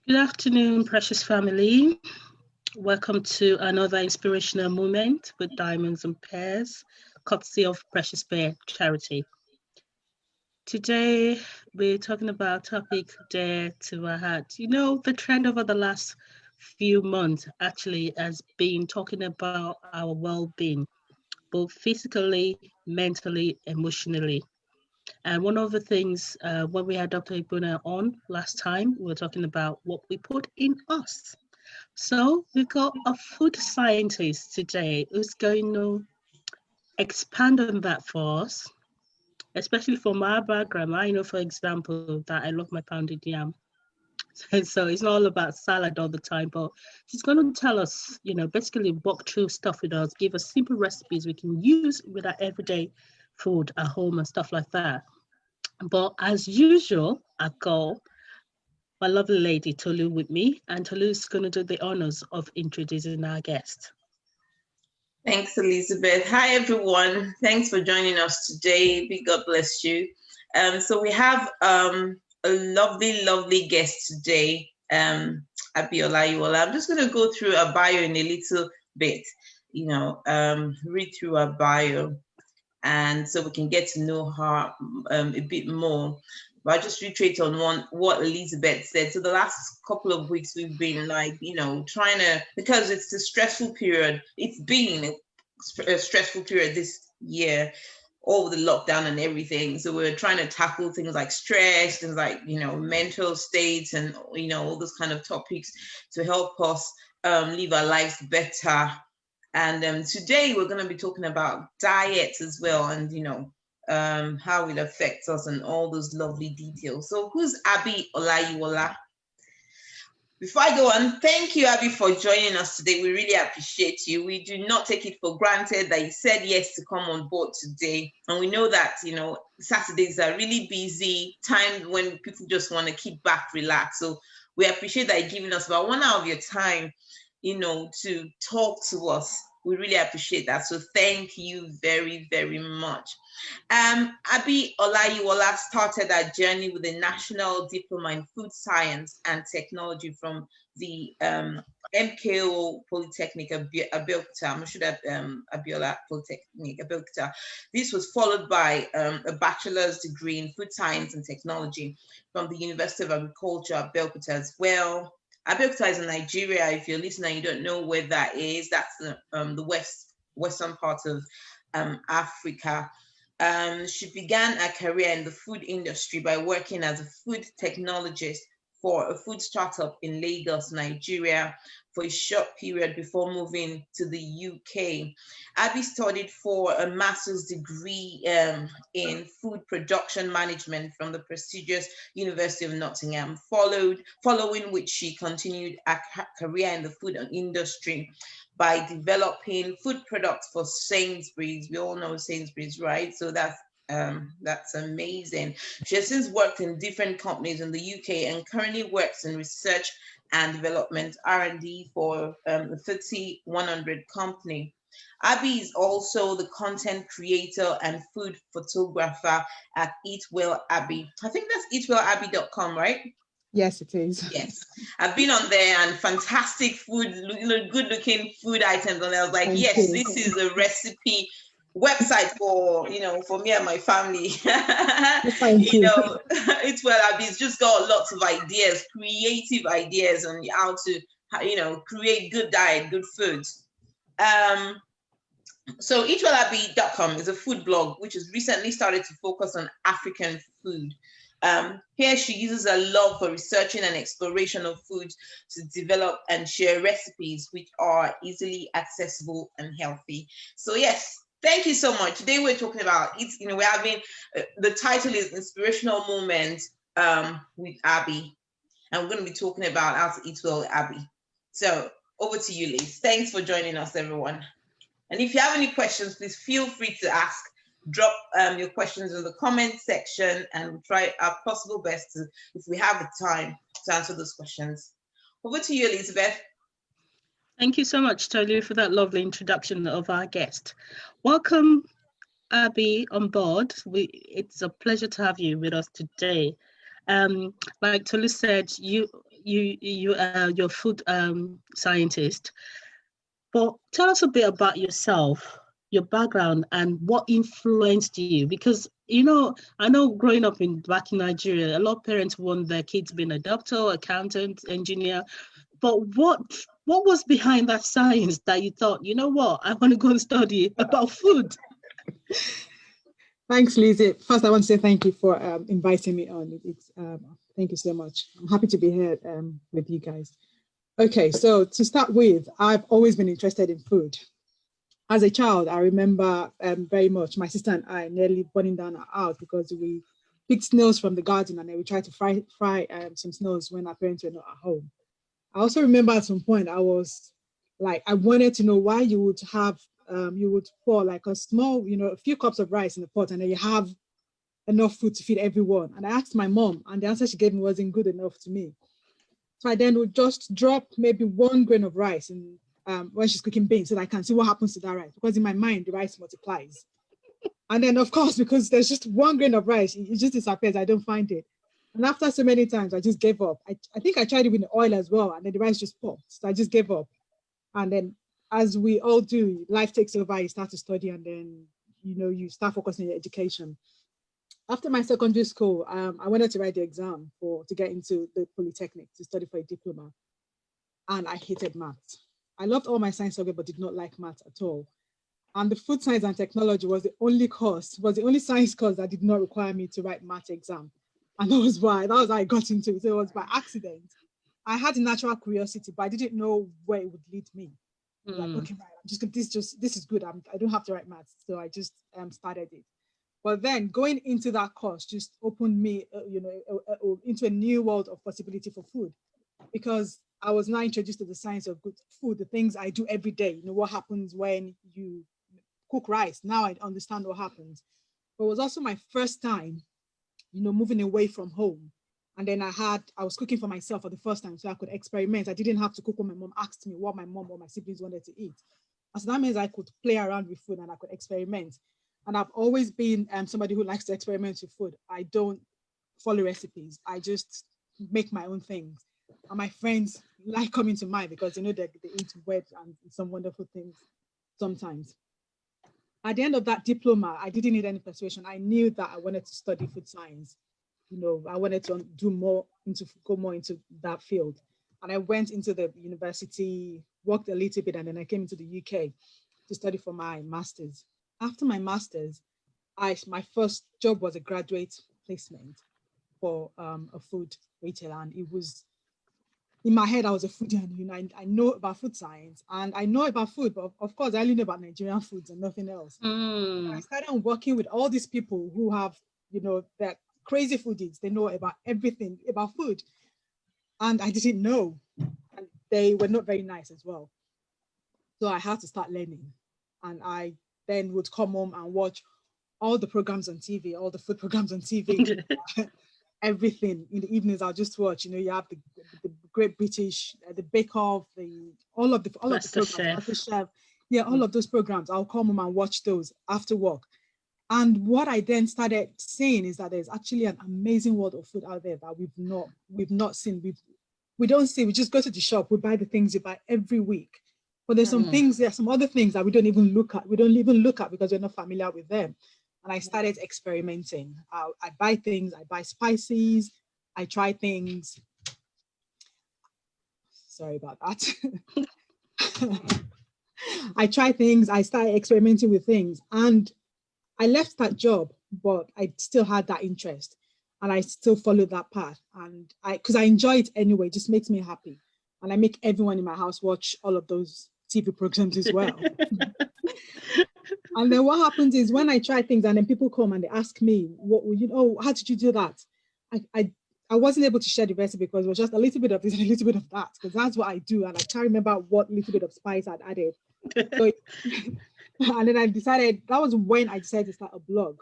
Good afternoon, precious family. Welcome to another inspirational moment with Diamonds and Pears, courtesy of Precious Pear Charity. Today, we're talking about a topic dear to our heart. You know, the trend over the last few months actually has been talking about our well-being, both physically, mentally, emotionally. And one of the things when we had Dr. Igbuna on last time, we were talking about what we put in us. So we've got a food scientist today who's going to expand on that for us, especially from our background. I know, for example, that I love my pounded yam. So it's not all about salad all the time, but she's going to tell us, basically walk through stuff with us, give us simple recipes we can use with our everyday food at home and stuff like that. But as usual, I've got my lovely lady Tolu with me, and Tolu's going to do the honors of introducing our guest. Thanks, Elizabeth. Hi, everyone. Thanks for joining us today. May God bless you. So we have a lovely guest today, Abi Olayiwola. I'm just going to go through her bio in a little bit, read through her bio, and so we can get to know her a bit more. But I'll just reiterate on what Elizabeth said. So the last couple of weeks we've been trying to, because it's a stressful period. It's been a stressful period this year, all the lockdown and everything. So we're trying to tackle things like stress, things like, mental states and, all those kind of topics to help us live our lives better. And today we're going to be talking about diet as well, and how it affects us and all those lovely details. So who's Abi Olayiwola? Before I go on, thank you, Abi, for joining us today. We really appreciate you. We do not take it for granted that you said yes to come on board today. And we know that, Saturdays are really busy times when people just want to kick back, relax. So we appreciate that you're giving us about 1 hour of your time, to talk to us. We really appreciate that. So thank you very, very much. Abi Olayiwola started her journey with a National Diploma in Food Science and Technology from the MKO Polytechnic Abeokuta. I'm sure that Abiola Polytechnic Abeokuta. This was followed by a bachelor's degree in Food Science and Technology from the University of Agriculture Abeokuta as well. Abeokuta is in Nigeria. If you're listening and you don't know where that is, that's the western part of Africa. She began her career in the food industry by working as a food technologist for a food startup in Lagos, Nigeria, for a short period before moving to the UK. Abi studied for a master's degree in food production management from the prestigious University of Nottingham, following which she continued her career in the food industry by developing food products for Sainsbury's. We all know Sainsbury's, right? So that's amazing. She has since worked in different companies in the UK and currently works in research and development R&D for the FTSE 100 company. Abi is also the content creator and food photographer at Eat Well Abi. I think that's eatwellabi.com, right? Yes, it is. Yes, I've been on there and fantastic food, good-looking food items, and I was like, yes, this is a recipe website for me and my family. It's well, Abby's just got lots of ideas, creative ideas on how to create good diet, good foods. So eatwellabi.com is a food blog which has recently started to focus on African food. Here she uses her love for researching and exploration of food to develop and share recipes which are easily accessible and healthy. So yes, thank you so much. Today we're talking about we're having the title is Inspirational Moments with Abi, and we're going to be talking about how to eat well with Abi. So over to you, Liz. Thanks for joining us, everyone. And if you have any questions, please feel free to ask. Drop your questions in the comment section, and we'll try our possible best to, if we have the time, to answer those questions. Over to you, Elizabeth. Thank you so much, Tolu, for that lovely introduction of our guest. Welcome, Abi, on board. It's a pleasure to have you with us today. Like Tolu said, you're a food scientist. But tell us a bit about yourself, your background, and what influenced you. Because I know growing up in back in Nigeria, a lot of parents want their kids being a doctor, accountant, engineer. But what was behind that science that you thought, you know what, I want to go and study about food? Thanks, Lizzie. First, I want to say thank you for inviting me on. Thank you so much. I'm happy to be here with you guys. Okay, so to start with, I've always been interested in food. As a child, I remember very much my sister and I nearly burning down our house because we picked snails from the garden and then we tried to fry some snails when our parents were not at home. I also remember at some point I was like, I wanted to know why you would have, you would pour like a small, a few cups of rice in the pot and then you have enough food to feed everyone. And I asked my mom and the answer she gave me wasn't good enough to me. So I then would just drop maybe 1 grain of rice in, when she's cooking beans so that I can see what happens to that rice. Because in my mind, the rice multiplies. And then, of course, because there's just 1 grain of rice, it just disappears. I don't find it. And after so many times, I just gave up. I think I tried it with the oil as well. And then the rice just popped. So I just gave up. And then, as we all do, life takes over. You start to study and then, you start focusing on your education. After my secondary school, I wanted to write the exam to get into the Polytechnic to study for a diploma. And I hated maths. I loved all my science subjects, but did not like maths at all. And the food science and technology was the only science course that did not require me to write maths exam. And that was how I got into it. So it was by accident. I had a natural curiosity, but I didn't know where it would lead me. Like, okay, right, this is good. I don't have to write maths. So I just started it. But then going into that course just opened me, into a new world of possibility for food, because I was now introduced to the science of good food, the things I do every day. What happens when you cook rice. Now I understand what happens. But it was also my first time, moving away from home. And then I was cooking for myself for the first time, so I could experiment. I didn't have to cook when my mom asked me what my mom or my siblings wanted to eat. And so that means I could play around with food and I could experiment. And I've always been somebody who likes to experiment with food. I don't follow recipes. I just make my own things. And my friends like coming to mine because they eat weird and some wonderful things sometimes. At the end of that diploma, I didn't need any persuasion. I knew that I wanted to study food science. I wanted to go more into that field. And I went into the university, worked a little bit, and then I came into the UK to study for my master's. After my master's, my first job was a graduate placement for a food retailer. And it was, in my head, I was a foodie, and I know about food science and I know about food, but of course, I only know about Nigerian foods and nothing else. I started working with all these people who have, that crazy foodies. They know about everything about food. And I didn't know. And they were not very nice as well. So I had to start learning. And I then would come home and watch all the programs on TV, all the food programs on TV. Everything in the evenings, I'll just watch. You have the Great British, the Bake Off, all of the programs, MasterChef. Yeah, all of those programs. I'll come home and watch those after work. And what I then started seeing is that there's actually an amazing world of food out there that we've not seen. We don't see. We just go to the shop, we buy the things you buy every week. But there's some other things that we don't even look at. We don't even look at because we're not familiar with them. And I started experimenting. I buy things, I buy spices, I try things. Sorry about that. I try things, I started experimenting with things. And I left that job, but I still had that interest. And I still followed that path. And because I enjoy it anyway, it just makes me happy. And I make everyone in my house watch all of those TV programs as well. And then what happens is when I try things and then people come and they ask me, how did you do that? I wasn't able to share the recipe because it was just a little bit of this and a little bit of that, because that's what I do. And I can't remember what little bit of spice I'd added. So, and then that was when I decided to start a blog,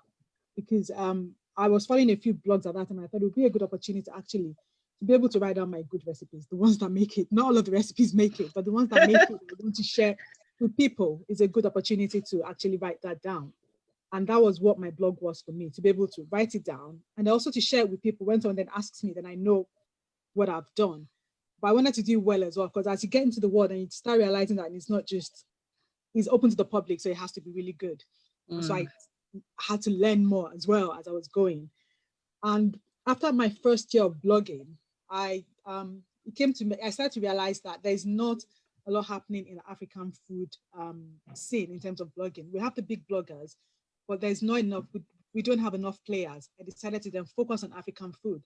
because I was following a few blogs at that time. I thought it would be a good opportunity actually to be able to write down my good recipes, the ones that make it. Not all of the recipes make it, but the ones that make it, I want to share with people. Is a good opportunity to actually write that down. And that was what my blog was for me, to be able to write it down and also to share it with people. When someone then asks me, then I know what I've done. But I wanted to do well as well, because as you get into the world and you start realizing that it's open to the public, so it has to be really good. And so I had to learn more as well as I was going. And after my first year of blogging, it came to me, I started to realize that there's not a lot happening in the African food scene in terms of blogging. We have the big bloggers, but there's not enough, we don't have enough players. I decided to then focus on African food,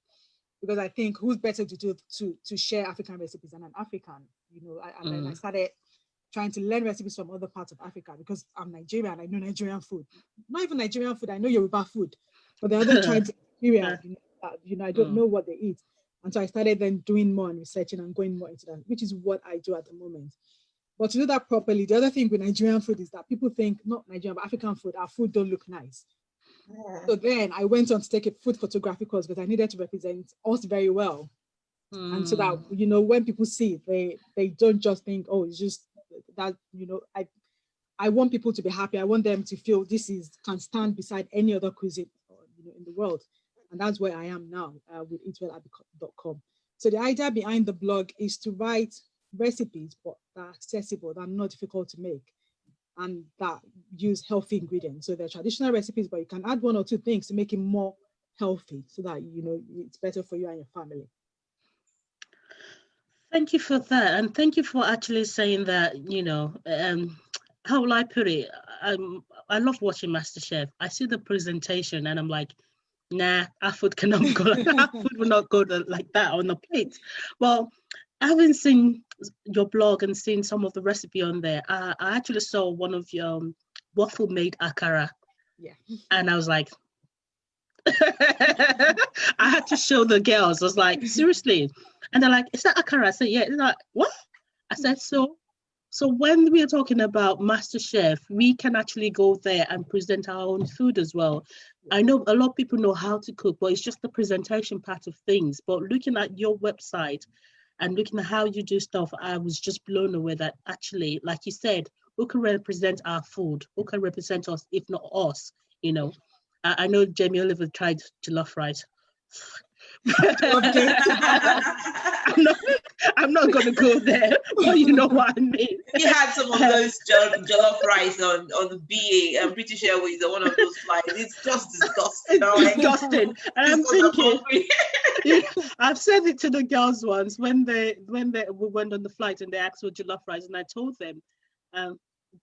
because I think who's better to share African recipes than an African, and then I started trying to learn recipes from other parts of Africa, because I'm Nigerian, I know Nigerian food. Not even Nigerian food, I know Yoruba food, but the other tribes in Nigeria, I don't know what they eat. And so I started then doing more and researching and going more into that, which is what I do at the moment. But to do that properly, the other thing with Nigerian food is that people think, not Nigerian, but African food, our food don't look nice. Yeah. So then I went on to take a food photography course, because I needed to represent us very well. And so that, when people see it, they don't just think, oh, it's just that, I want people to be happy. I want them to feel can stand beside any other cuisine, in the world. And that's where I am now with eatwellabi.com. So the idea behind the blog is to write recipes, but that are accessible, that are not difficult to make, and that use healthy ingredients. So they're traditional recipes, but you can add one or two things to make it more healthy, so that, it's better for you and your family. Thank you for that. And thank you for actually saying that, how will I put it? I love watching MasterChef. I see the presentation and I'm like, nah, our food cannot go like that. Our food will not go like that on the plate. Well, having seen your blog and seen some of the recipe on there, I actually saw one of your waffle made akara. Yeah. And I was like, I had to show the girls. I was like, seriously? And they're like, is that akara? I said, yeah. They're like, what? I said, so when we are talking about MasterChef, we can actually go there and present our own food as well. I know a lot of people know how to cook, but it's just the presentation part of things. But looking at your website and looking at how you do stuff, I was just blown away that actually, like you said, who can represent our food? Who can represent us, if not us? I know Jamie Oliver tried jollof rice. I'm not going to go there, but you know what I mean. He had some of those jollof rice on the BA. I'm pretty sure he's one of those flights. It's just disgusting. Disgusting. And I'm thinking, I've said it to the girls once when we went on the flight and they asked for jollof rice, and I told them,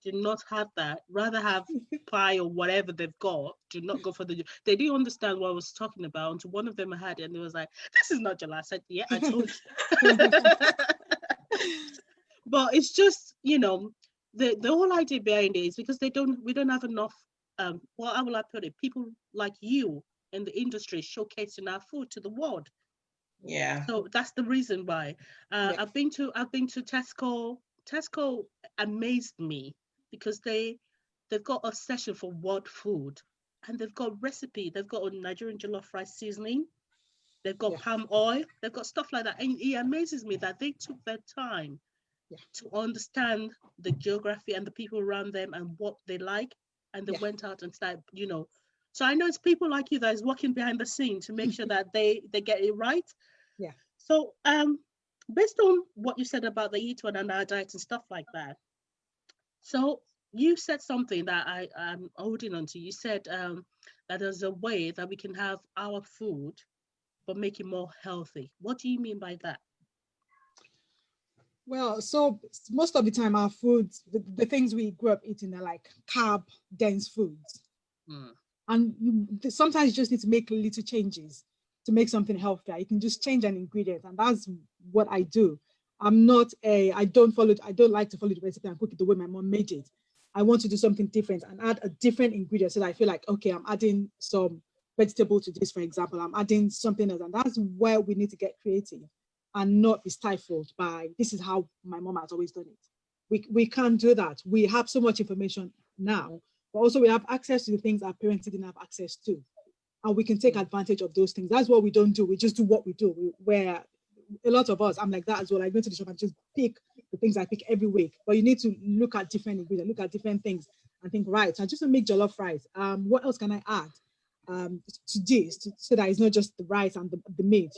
do not have that. Rather have pie or whatever they've got. Do not go for the. They didn't understand what I was talking about until one of them had it, and they was like, "This is not jollof." I said, "Yeah, I told you." But it's just, the whole idea behind it is because we don't have enough. Well, how will I put it? People like you in the industry showcasing our food to the world. Yeah. So that's the reason why. Yeah. I've been to Tesco. Tesco amazed me because they've got a section for world food, and they've got recipe. They've got a Nigerian jollof rice seasoning. They've got palm oil. They've got stuff like that, and it amazes me that they took their time to understand the geography and the people around them and what they like, and they went out and started, So I know it's people like you that is working behind the scene to make sure that they get it right. Yeah. So based on what you said about the eat one and our diet and stuff like that, so you said something that I'm holding on to. You said that there's a way that we can have our food but make it more healthy. What do you mean by that? Well, so most of the time our foods, the things we grew up eating are like carb dense foods. And sometimes you just need to make little changes to make something healthier. You can just change an ingredient, and that's what I do. I don't like to follow the recipe and cook it the way my mom made it. I want to do something different and add a different ingredient so that I feel like, okay, I'm adding some vegetable to this, for example. I'm adding something else, and that's where we need to get creative and not be stifled by, this is how my mom has always done it. We can't do that. We have so much information now, but also we have access to the things our parents didn't have access to. And we can take advantage of those things. That's what we don't do. We just do what we do. Where a lot of us, I'm like that as well. I go to the shop and just pick the things I pick every week. But you need to look at different ingredients, look at different things and think, right, so I just want to make jollof rice. What else can I add to this so that it's not just the rice and the meat,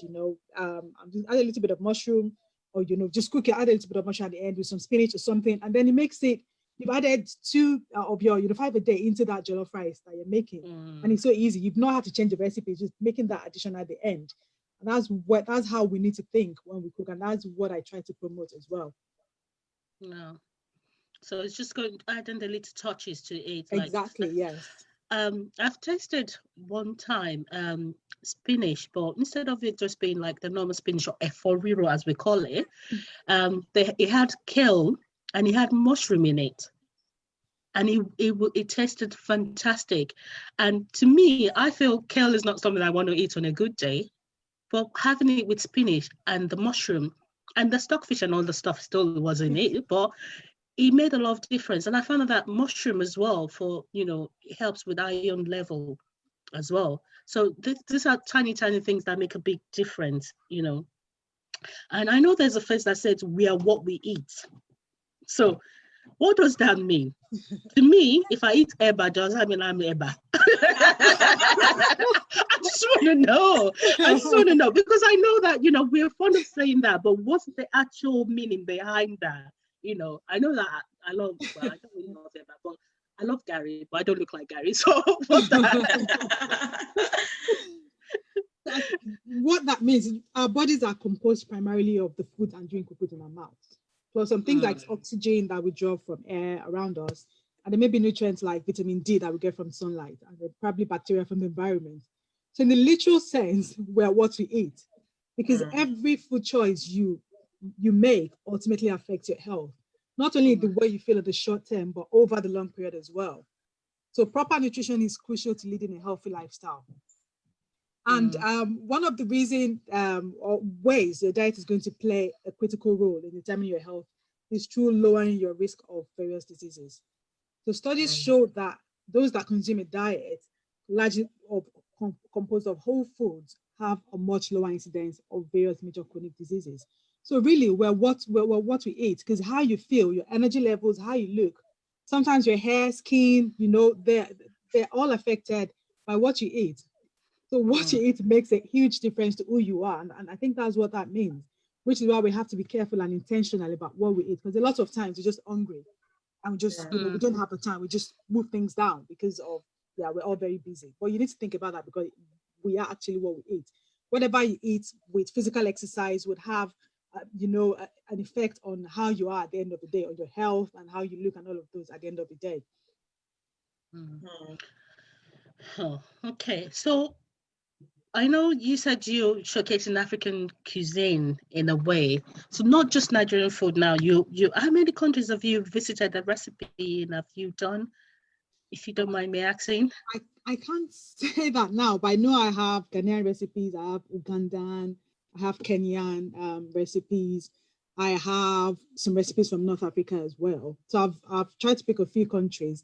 I'm just add a little bit of mushroom, or just cook it, add a little bit of mushroom at the end with some spinach or something, and then it makes it. You've added 2 of your 5 a day into that jollof rice that you're making, and it's so easy. You've not had to change the recipe, just making that addition at the end. And that's how we need to think when we cook, and that's what I try to promote as well. No. So it's just going adding the little touches to it. Exactly, yes. I've tasted one time spinach, but instead of it just being like the normal spinach or eforiro as we call it, it had kale and it had mushroom in it. And it tasted fantastic. And to me, I feel kale is not something I want to eat on a good day, but having it with spinach and the mushroom and the stockfish and all the stuff still was in it, but it made a lot of difference. And I found that mushroom as well it helps with iron level as well. So these are tiny, tiny things that make a big difference. And I know there's a phrase that says we are what we eat. So what does that mean? To me, if I eat eba, does that mean I'm eba? I just want to know. Because I know that, we're fond of saying that, but what's the actual meaning behind that? I know that I don't really love eba, but I love Gary, but I don't look like Gary. So what's that? What that means, our bodies are composed primarily of the food and drink we put in our mouths. So some things like oxygen that we draw from air around us, and there may be nutrients like vitamin D that we get from sunlight, and then probably bacteria from the environment. So in the literal sense, we're what we eat, because every food choice you make ultimately affects your health, not only the way you feel at the short term, but over the long period as well. So proper nutrition is crucial to leading a healthy lifestyle. And one of the reasons or ways your diet is going to play a critical role in determining your health is through lowering your risk of various diseases. So studies show that those that consume a diet largely composed of whole foods have a much lower incidence of various major chronic diseases. So really, we're what we eat, because how you feel, your energy levels, how you look, sometimes your hair, skin, they're all affected by what you eat. So what you eat makes a huge difference to who you are. And I think that's what that means, which is why we have to be careful and intentional about what we eat. Because a lot of times we're just hungry and we just, we don't have the time. We just move things down because of, we're all very busy. But you need to think about that, because we are actually what we eat. Whatever you eat with physical exercise would have, an effect on how you are at the end of the day, on your health and how you look and all of those at the end of the day. Oh, okay. So I know you said you're showcasing African cuisine in a way. So not just Nigerian food now. How many countries have you visited the recipe and have you done? If you don't mind me asking. I can't say that now, but I know I have Ghanaian recipes, I have Ugandan, I have Kenyan recipes, I have some recipes from North Africa as well. So I've tried to pick a few countries.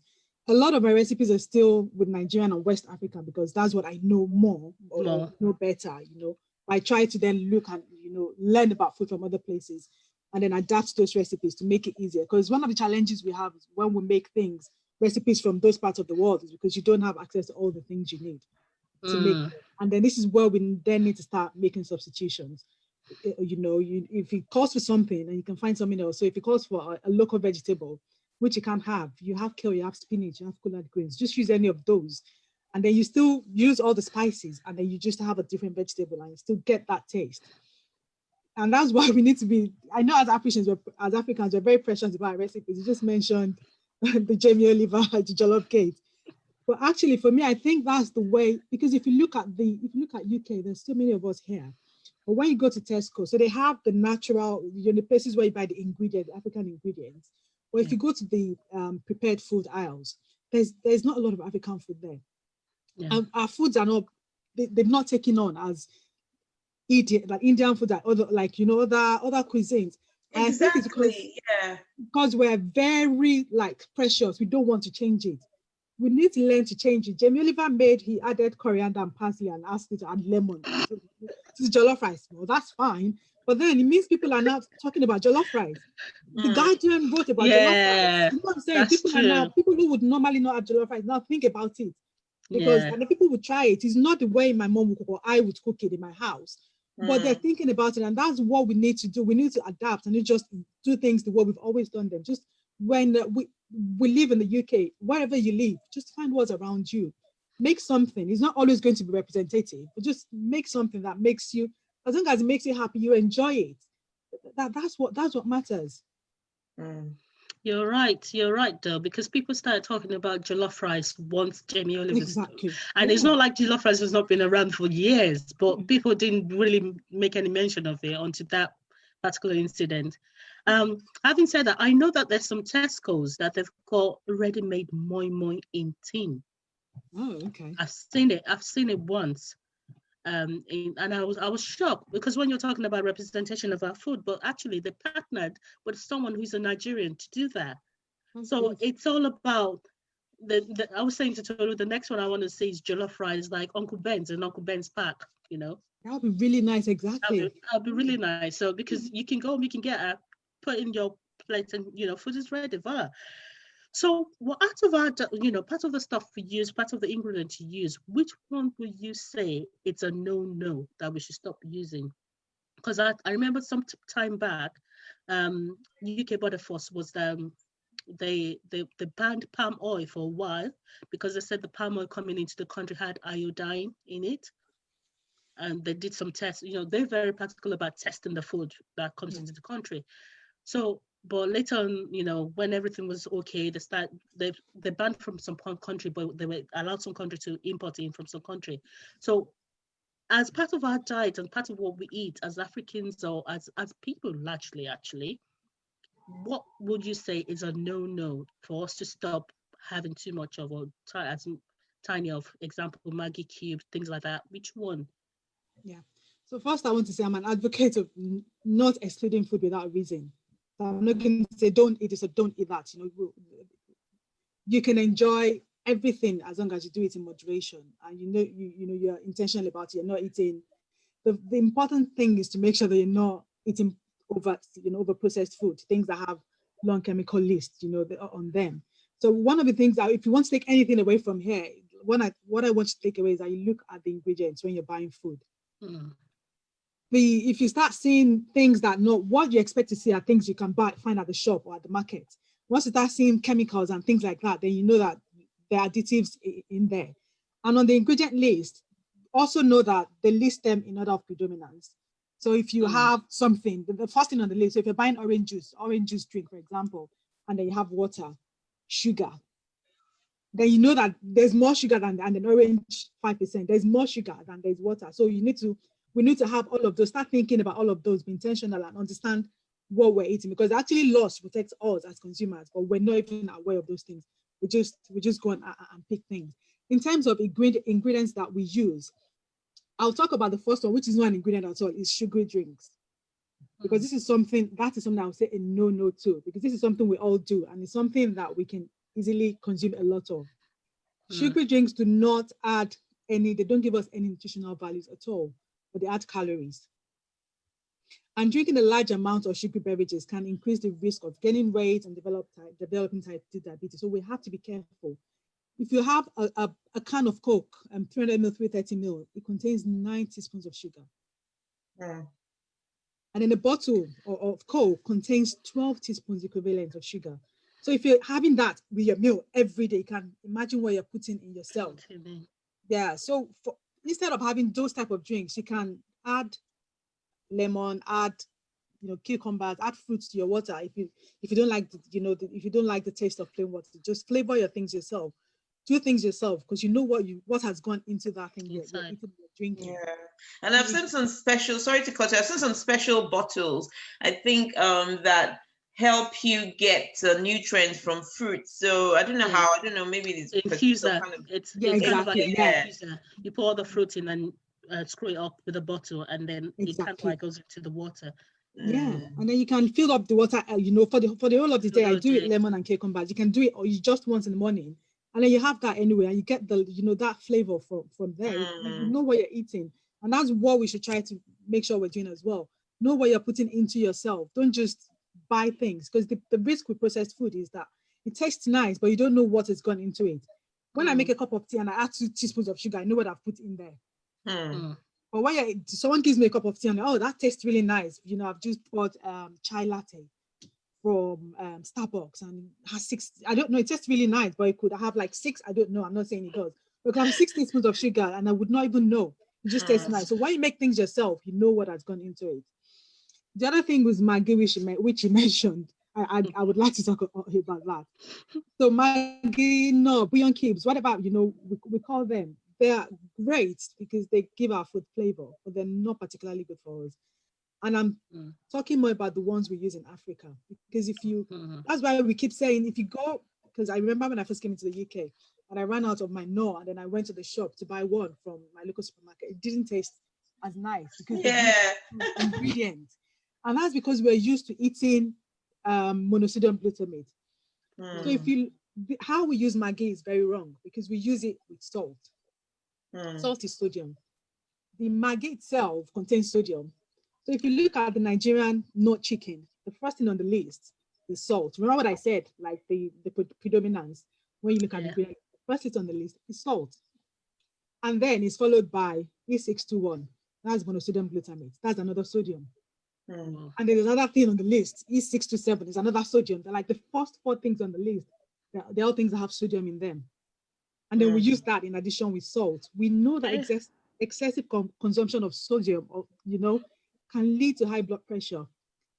A lot of my recipes are still with Nigerian and West Africa, because that's what I know more or know better, I try to then look and, learn about food from other places and then adapt those recipes to make it easier. Because one of the challenges we have is when we make recipes from those parts of the world, is because you don't have access to all the things you need to make. And then this is where we then need to start making substitutions. If it calls for something and you can find something else. So if it calls for a local vegetable, which you can't have, you have kale, you have spinach, you have collard greens, just use any of those. And then you still use all the spices, and then you just have a different vegetable and you still get that taste. And that's why we need to be, I know as Africans, we're very precious about our recipes. You just mentioned the Jamie Oliver, the jollof cake. But actually, for me, I think that's the way, because if you look at UK, there's so many of us here. But when you go to Tesco, so they have the natural, the places where you buy the ingredients, African ingredients. But if you go to the prepared food aisles, there's not a lot of African food there. Yeah. Our foods are not, they've not taken on as Indian food, other cuisines. Exactly. Because we're very precious. We don't want to change it. We need to learn to change it. Jamie Oliver he added coriander and parsley and asked you to add lemon to the jollof rice. Well, that's fine. But then it means people are not talking about jollof rice. The Guardian wrote about jollof rice. You know what I'm saying? People who would normally not have jollof rice now think about it. Because and the people would try it. It's not the way my mom would cook or I would cook it in my house. but they're thinking about it, and that's what we need to do. We need to adapt and not just do things the way we've always done them. Just when we live in the UK, wherever you live, just find what's around you. Make something. It's not always going to be representative, but just make something that makes you, as long as it makes you happy, you enjoy it. That's what matters. You're right, though, because people started talking about jollof rice once Jamie Oliver's. Exactly. And it's not like jollof rice has not been around for years, but people didn't really make any mention of it until that particular incident. Having said that, I know that there's some Tesco's that they've got ready-made moi moi in tin. Oh, okay. I've seen it once. And I was shocked, because when you're talking about representation of our food, but actually they partnered with someone who's a Nigerian to do that. So it's all about I was saying to Tolu, the next one I want to see is jollof rice, like Uncle Ben's and Uncle Ben's pack, That would be really nice, exactly. That'd be really nice. So because you can go, you can get a put in your plate, and food is ready. Voila. So, what out of our, part of the stuff we use, part of the ingredient you use, which one would you say it's a no that we should stop using? Because I remember some time back, UK Border Force was they banned palm oil for a while, because they said the palm oil coming into the country had iodine in it, and they did some tests. They're very particular about testing the food that comes into the country. So, but later on, when everything was okay, they banned from some country, but they were allowed some country to import in from some country. So, as part of our diet and part of what we eat as Africans, or as people largely, actually, what would you say is a no for us to stop having too much of, or as tiny of example, Maggie cube, things like that? Which one? Yeah. So first, I want to say I'm an advocate of not excluding food without a reason. So I'm not going to say don't eat this or don't eat that. You can enjoy everything as long as you do it in moderation, and you're intentional about it. You're not eating. The important thing is to make sure that you're not eating over processed food, things that have long chemical lists, on them. So one of the things that, if you want to take anything away from here, what I want you to take away is that you look at the ingredients when you're buying food. If you start seeing things that not what you expect to see are things you can find at the shop or at the market. Once you start seeing chemicals and things like that, then you know that there are additives in there. And on the ingredient list, also know that they list them in order of predominance. So if you have something, the first thing on the list, so if you're buying orange juice drink, for example, and then you have water, sugar, then you know that there's more sugar than an orange 5%. There's more sugar than there's water. So we need to have all of those, start thinking about all of those, be intentional and understand what we're eating, because actually laws protect us as consumers, but we're not even aware of those things. We just go and pick things. In terms of ingredients that we use, I'll talk about the first one, which is not an ingredient at all, is sugary drinks. Because this is something I would say a no to, because this is something we all do, and it's something that we can easily consume a lot of. Sugary drinks do not add they don't give us any nutritional values at all, but they add calories. And drinking a large amount of sugary beverages can increase the risk of gaining weight and developing type 2 diabetes. So we have to be careful. If you have a can of Coke, 300 ml, 330 ml, it contains 9 teaspoons of sugar. And then a bottle of Coke contains 12 teaspoons equivalent of sugar. So if you're having that with your meal every day, you can imagine what you're putting in yourself. Yeah. So instead of having those type of drinks, you can add lemon, add cucumbers, add fruits to your water. If you don't like if you don't like the taste of plain water, just flavor your things yourself. Do things yourself, because you know what has gone into that thing you're drinking. Yeah, and I've seen some special. Sorry to cut you. I've seen some special bottles. I think that help you get nutrients from fruit. So I don't know how. I don't know. Maybe it's infuser. It's exactly. kind of like an infuser. You pour the fruit in and screw it up with a bottle, and then it kind of like goes into the water. Yeah, and then you can fill up the water. For the whole of the day, I do it lemon and cucumbers. You can do it, or you just once in the morning. And then you have that anyway, and you get that flavor from there. You know what you're eating, and that's what we should try to make sure we're doing as well. Know what you're putting into yourself. Don't just buy things, because the risk with processed food is that it tastes nice, but you don't know what has gone into it. When I make a cup of tea and I add 2 teaspoons of sugar, I know what I've put in there. But when someone gives me a cup of tea and oh, that tastes really nice. You know, I've just bought chai latte from Starbucks and has 6. I don't know. It tastes really nice, but it could have like 6. I don't know. I'm not saying it does. It could have 6 teaspoons of sugar, and I would not even know. It just tastes nice. So when you make things yourself, you know what has gone into it. The other thing was Maggi, which you mentioned. I would like to talk about that. So Maggi, no, bouillon cubes. What about, we call them. They are great because they give our food flavor, but they're not particularly good for us. And I'm talking more about the ones we use in Africa. Because that's why we keep saying, if you go, because I remember when I first came into the UK and I ran out of my Knorr and then I went to the shop to buy one from my local supermarket. It didn't taste as nice because they use ingredients. And that's because we're used to eating monosodium glutamate. So how we use Maggi is very wrong because we use it with salt. Salt is sodium. The Maggi itself contains sodium. So if you look at the Nigerian nut chicken, the first thing on the list is salt. Remember what I said, like the predominance. When you look at the first thing on the list is salt. And then it's followed by E621. That's monosodium glutamate. That's another sodium. And there's another thing on the list, E627 is another sodium. They're like the first 4 things on the list. They're all things that have sodium in them. And then we use that in addition with salt. We know that excessive consumption of sodium, can lead to high blood pressure.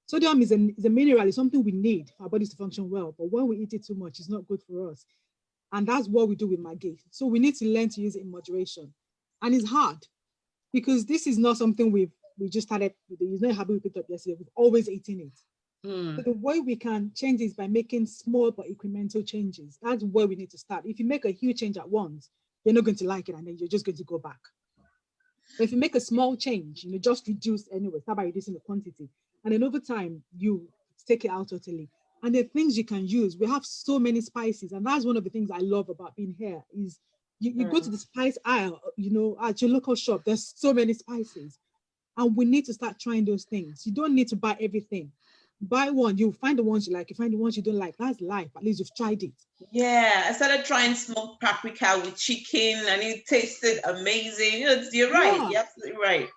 Sodium is a mineral, it's something we need for our bodies to function well. But when we eat it too much, it's not good for us. And that's what we do with Maggi. So we need to learn to use it in moderation. And it's hard because this is not something we just started with. It's not a habit we picked up yesterday. We've always eaten it. So the way we can change is by making small but incremental changes. That's where we need to start. If you make a huge change at once, you're not going to like it and then you're just going to go back. But if you make a small change, just reduce anyway, start by reducing the quantity. And then over time, you take it out totally. And the things you can use, we have so many spices. And that's one of the things I love about being here is you go to the spice aisle, at your local shop, there's so many spices. And we need to start trying those things. You don't need to buy everything. Buy one, you find the ones you like, you find the ones you don't like. That's life. At least you've tried it. Yeah, I started trying smoked paprika with chicken and it tasted amazing. You're right. Yeah. You're absolutely right.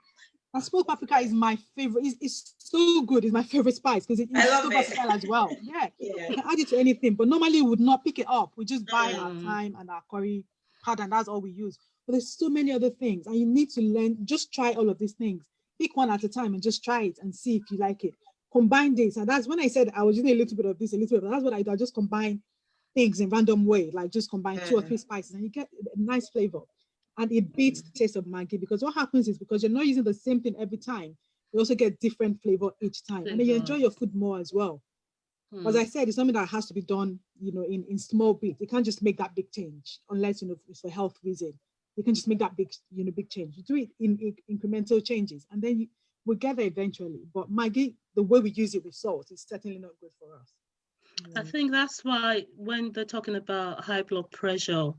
And smoked paprika is my favorite. It's so good. It's my favorite spice because it's so versatile as well. Yeah. You can add it to anything, but normally we would not pick it up. We just buy our thyme and our curry powder, and that's all we use. But there's so many other things, and you need to learn. Just try all of these things. Pick one at a time and just try it and see if you like it. Combine this, and that's when I said I was using a little bit of this, a little bit. But that's what I do. I just combine things in random way, like just combine 2 or 3 spices, and you get a nice flavor. And it beats the taste of Maggi because what happens is because you're not using the same thing every time, you also get different flavor each time, and then you enjoy your food more as well. As I said, it's something that has to be done, in small bits. You can't just make that big change unless it's for health reason. You can just make that big change. You do it in incremental changes, and then we'll get there eventually. But Maggi, the way we use it with salt, is certainly not good for us. I think that's why when they're talking about high blood pressure,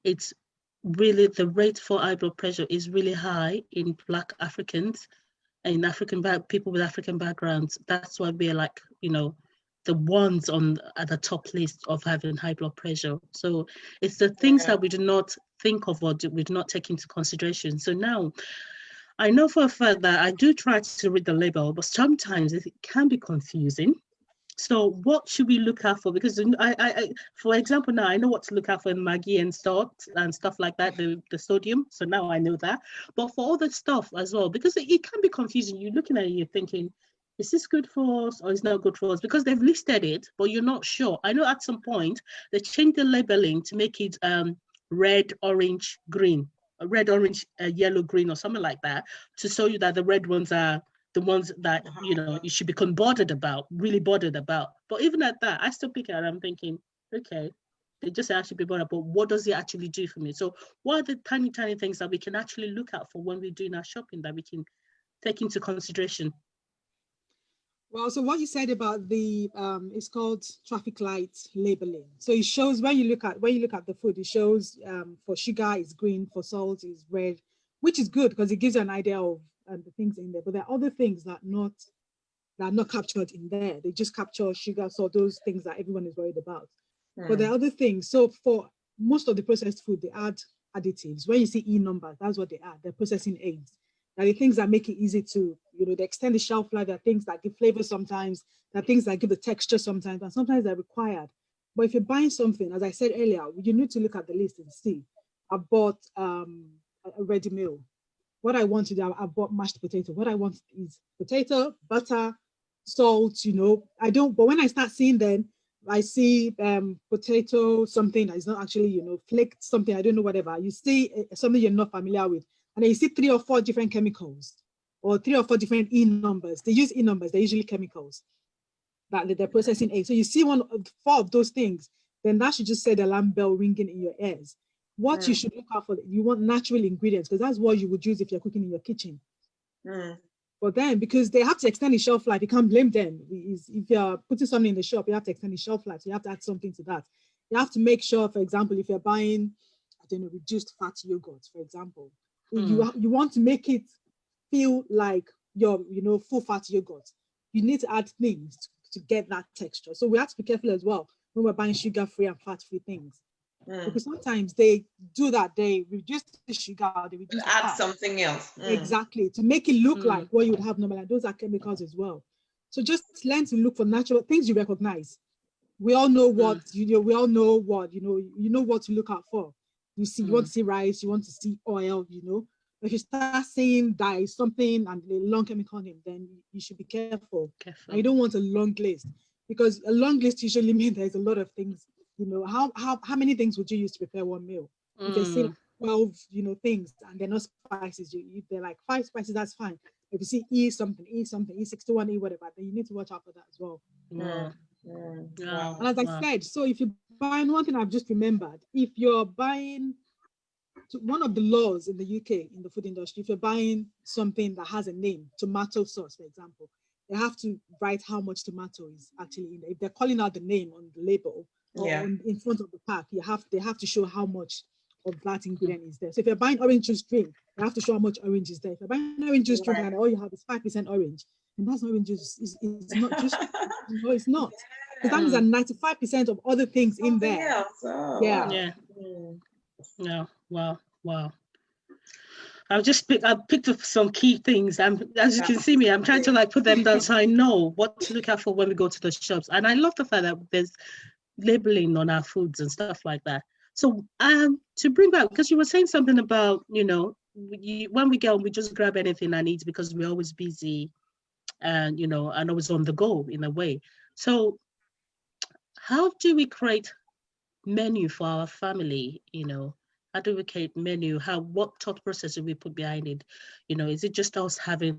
it's really the rate for high blood pressure is really high in Black Africans and in people with African backgrounds. That's why we're like, the ones at the top list of having high blood pressure. So it's the things that we do not think of or we do not take into consideration. So now I know for a fact that I do try to read the label, but sometimes it can be confusing. So what should we look out for? Because I for example, now I know what to look out for in Maggi and salt and stuff like that, the sodium. So now I know that. But for other stuff as well, because it can be confusing. You're looking at it, you're thinking, is this good for us or is not good for us? Because they've listed it, but you're not sure. I know at some point they changed the labeling to make it red, orange, green, red, orange, yellow, green, or something like that, to show you that the red ones are the ones that you should become really bothered about. But even at that, I still pick it and I'm thinking, okay, they just say I should be bothered, but what does it actually do for me? So what are the tiny things that we can actually look out for when we're doing our shopping that we can take into consideration? Well, so what you said about the it's called traffic light labeling. So it shows when you look at the food, it shows for sugar is green, for salt is red, which is good because it gives you an idea of the things in there. But there are other things that are not captured in there. They just capture sugar, so those things that everyone is worried about. But there are other things. So for most of the processed food, they add additives. When you see E numbers, that's what they add. They're processing aids. There are the things that make it easy to, they extend the shelf life. There are things that give flavor sometimes. There are things that give the texture sometimes, and sometimes they're required. But if you're buying something, as I said earlier, you need to look at the list and see. I bought a ready meal. What I want to do, I bought mashed potato. What I want is potato, butter, salt, but when I start seeing then, I see potato, something that is not actually, flaked something, I don't know, whatever. You see something you're not familiar with. And then you see 3 or 4 different chemicals or 3 or 4 different E numbers. They use E numbers, they're usually chemicals that they're processing A. So you see 4 of those things, then that should just set the alarm bell ringing in your ears. What you should look out for, you want natural ingredients, because that's what you would use if you're cooking in your kitchen. But then, because they have to extend the shelf life, you can't blame them. If you're putting something in the shop, you have to extend the shelf life. So you have to add something to that. You have to make sure, for example, if you're buying, reduced fat yogurt, for example, you want to make it feel like your, full fat yogurt. You need to add things to get that texture. So we have to be careful as well when we're buying sugar-free and fat-free things. Because sometimes they do that, they reduce the sugar, they reduce the add fat. something else. Exactly, to make it look like what you would have normally. And those are chemicals as well. So just learn to look for natural things you recognize. We all know what we all know what what to look out for. You want to see rice, you want to see oil. If you start saying that is something and a long chemical name, then you should be careful. And you don't want a long list, because a long list usually means there's a lot of things. How many things would you use to prepare one meal? If you see 12, things, and they're not spices, if they're like 5 spices, that's fine. If you see E something, E61, E whatever, then you need to watch out for that as well. And as I said, so if you're buying, one thing I've just remembered, if you're buying, one of the laws in the UK in the food industry, if you're buying something that has a name, tomato sauce, for example, they have to write how much tomato is actually in there. If they're calling out the name on the label or in front of the pack, they have to show how much of that ingredient is there. So if you're buying orange juice drink, you have to show how much orange is there. If you're buying orange juice drink and all you have is 5% orange, and that's not orange juice, it's not juice. No, it's not. Because that means that 95% of other things in there. Wow. I picked up some key things. As you can see me, I'm trying to put them down so I know what to look out for when we go to the shops. And I love the fact that there's labeling on our foods and stuff like that. So to bring back, because you were saying something about, when we go, we just grab anything and eat because we're always busy and, and always on the go in a way. So how do we create menu for our family? How do we create menu? What thought process do we put behind it? Is it just us having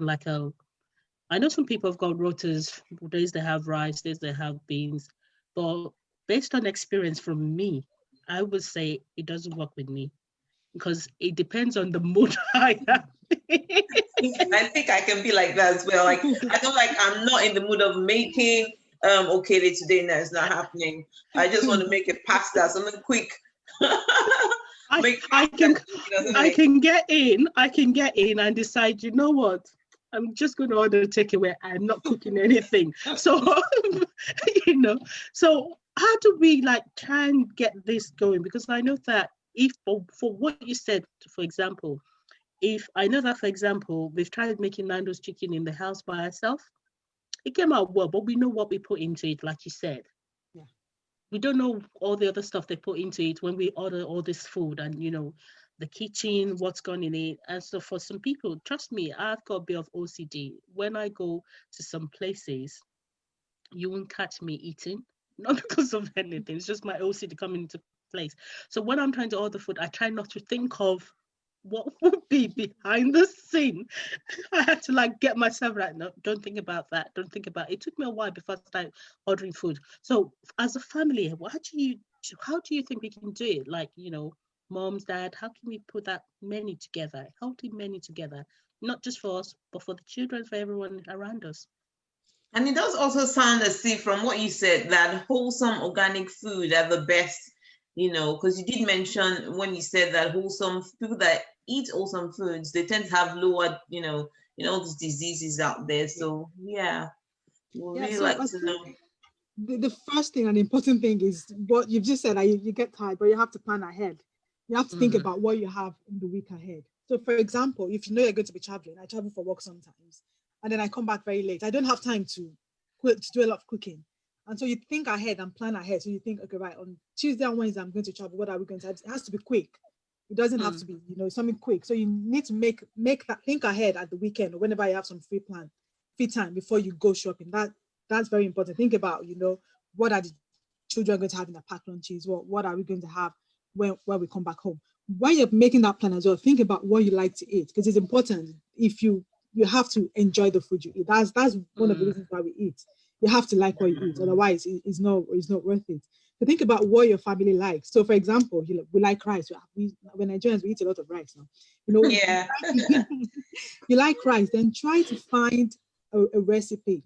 I know some people have got rotas, days they have rice, days they have beans, but based on experience from me, I would say it doesn't work with me because it depends on the mood I am. I think I can be like that as well. I'm not in the mood of making okay today. No, it's not happening. I just want to make a pasta, something quick. I can get in and decide, you know what? I'm just going to order takeaway. I'm not cooking anything. So, so how do we try and get this going? Because I know that if for what you said, for example, we've tried making Nando's chicken in the house by ourselves, it came out well, but we know what we put into it, like you said. Yeah. We don't know all the other stuff they put into it when we order all this food and, the kitchen, what's gone in it. And so for some people, trust me, I've got a bit of OCD. When I go to some places, you won't catch me eating, not because of anything. It's just my OCD coming into place. So when I'm trying to order food, I try not to think of what would be behind the scene. I had to get myself right. No, don't think about that. Don't think about it. It took me a while before I started ordering food. So as a family, how do you think we can do it? Moms, dad, how can we put that menu together, healthy menu together, not just for us, but for the children, for everyone around us? And it does also sound as if, from what you said, that wholesome organic food are the best, because you did mention when you said that wholesome people that eat wholesome foods, they tend to have lower, all these diseases out there. So really like to know. The first thing and the important thing is what you've just said. You get tired, but you have to plan ahead. You have to think about what you have in the week ahead. So for example, if you know you're going to be traveling, I travel for work sometimes, and then I come back very late. I don't have time to do a lot of cooking. And so you think ahead and plan ahead. So you think, okay, right, on Tuesday and Wednesday, I'm going to travel. What are we going to have? It has to be quick. It doesn't have to be, something quick. So you need to make that, think ahead at the weekend or whenever you have some free time before you go shopping. That's very important. Think about, what are the children going to have in the packed lunches? What are we going to have when we come back home? When you're making that plan as well, think about what you like to eat, because it's important. If you have to enjoy the food you eat. That's one of the reasons why we eat. You have to like what you eat, otherwise it's not worth it. So think about what your family likes. So for example, we like rice. When Nigerians, we eat a lot of rice now. Yeah. You like rice, then try to find a recipe.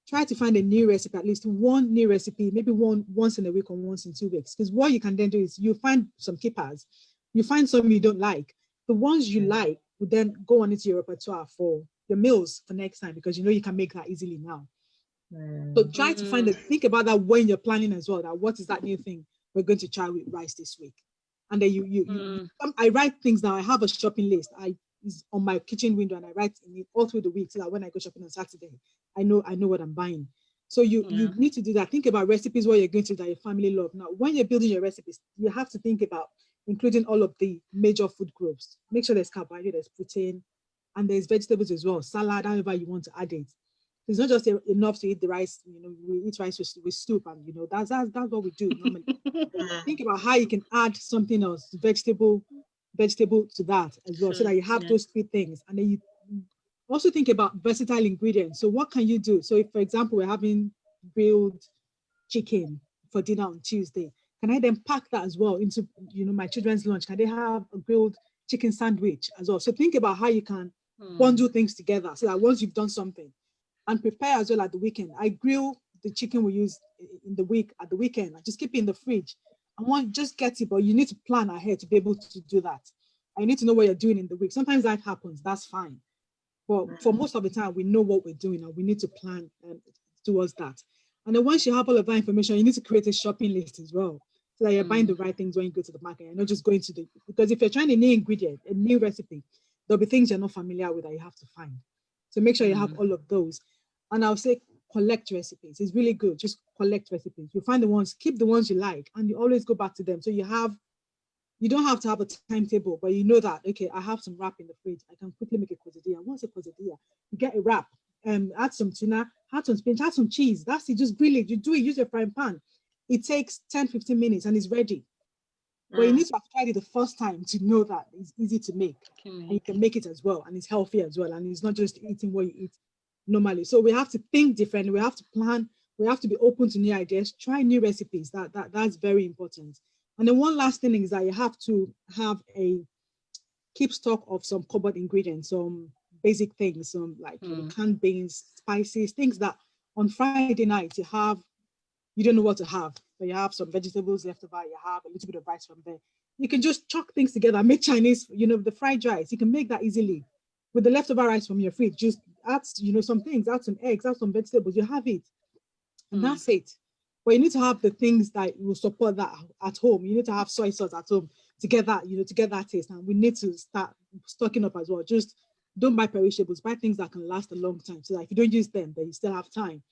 Try to find a new recipe, at least one new recipe, maybe once in a week or once in 2 weeks. Because what you can then do is you find some keepers, you find some you don't like. The ones you like will then go on into your repertoire for your meals for next time, because you can make that easily now. So try to think about that when you're planning as well, that what is that new thing we're going to try with rice this week. And then I write things down. I have a shopping list. Is on my kitchen window, and I write in it all through the week, so that when I go shopping on Saturday, I know what I'm buying. So you need to do that. Think about recipes what you're going to that your family love. Now, when you're building your recipes, you have to think about including all of the major food groups. Make sure there's carbohydrate, there's protein, and there's vegetables as well, salad, however you want to add it. It's not just enough to eat the rice. We eat rice with soup, and that's what we do normally. Think about how you can add something else, vegetable to that as well, so that you have those three things. And then you also think about versatile ingredients. So what can you do? So if, for example, we're having grilled chicken for dinner on Tuesday, can I then pack that as well into my children's lunch? Can they have a grilled chicken sandwich as well? So think about how you can bundle things together, so that once you've done something, and prepare as well at the weekend. I grill the chicken we use at the weekend. I just keep it in the fridge. Just get it, but you need to plan ahead to be able to do that. I need to know what you're doing in the week. Sometimes that happens, that's fine. But for most of the time, we know what we're doing, and we need to plan towards that. And then once you have all of that information, you need to create a shopping list as well, so that you're buying the right things when you go to the market. You're not just going because if you're trying a new ingredient, a new recipe, there'll be things you're not familiar with that you have to find. So make sure you have all of those. And I'll say collect recipes. It's really good. Just collect recipes. You find the ones, keep the ones you like, and you always go back to them. So you don't have to have a timetable, but you know that, okay, I have some wrap in the fridge. I can quickly make a quesadilla. What's a quesadilla? You get a wrap, add some tuna, add some spinach, add some cheese. That's it. Just grill it. You do it, use your frying pan. It takes 10, 15 minutes and it's ready. But you need to have tried it the first time to know that it's easy to make. And you can make it as well. And it's healthy as well. And it's not just eating what you eat normally. So we have to think differently. We have to plan. We have to be open to new ideas. Try new recipes. That's very important. And then one last thing is that you have to keep stock of some cupboard ingredients, some basic things, some like canned beans, spices, things that on Friday night you don't know what to have. But you have some vegetables left over. You have a little bit of rice from there. You can just chuck things together, make Chinese, the fried rice. You can make that easily with the leftover rice from your fridge. Just add, some things, add some eggs, add some vegetables. You have it, and that's it. But you need to have the things that will support that at home. You need to have soy sauce at home to get that taste. And we need to start stocking up as well. Just don't buy perishables. Buy things that can last a long time. So that if you don't use them, then you still have time.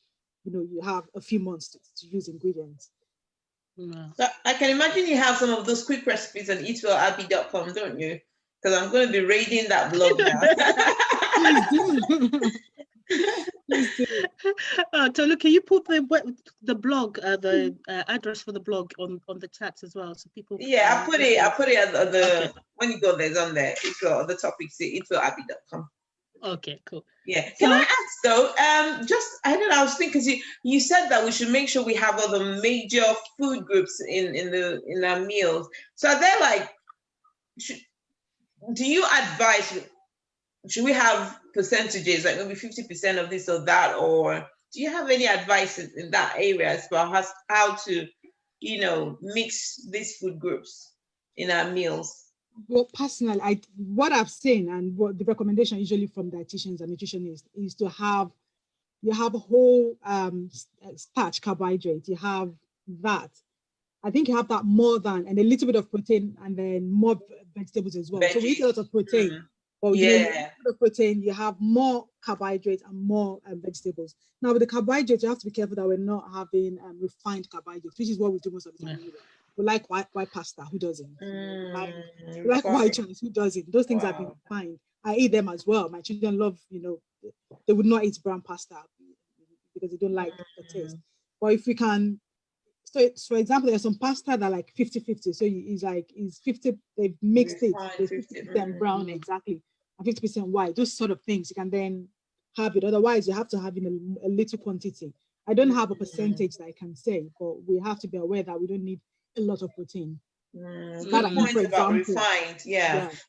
You have a few months to use ingredients. So I can imagine you have some of those quick recipes on eatwellabi.com, don't you? Because I'm going to be raiding that blog now. Please do. Tolu, can you put the blog, the address for the blog on the chat as well, so people? Yeah, I put it at the when you go there, it's on there. It's on the topic, eatwellabi.com. Okay, cool. Yeah. Can I ask though? I don't know. I was thinking because you said that we should make sure we have all the major food groups in our meals. So are there do you advise? Should we have percentages, like maybe 50% of this or that, or do you have any advice in that area as far as how to, mix these food groups in our meals? Well, personally, what I've seen and what the recommendation usually from dietitians and nutritionists is to have a whole starch carbohydrate. You have that. I think you have that more than, and a little bit of protein, and then more vegetables as well. So we eat a lot of protein. But you know, you eat a lot of protein, you have more carbohydrates and more vegetables. Now with the carbohydrates, you have to be careful that we're not having refined carbohydrates, which is what we do most of the time. Yeah. We like white pasta, who doesn't? We like white rice, who doesn't? Those things have been refined. I eat them as well. My children love, you know, they would not eat brown pasta because they don't like the taste. But if we can, so for example, there's some pasta that like 50-50. So it's 50, they've mixed it, there's 50% brown, exactly, and 50% white. Those sort of things you can then have it. Otherwise, you have to have in a little quantity. I don't have a percentage that I can say, but we have to be aware that we don't need a lot of protein. Good point about refined.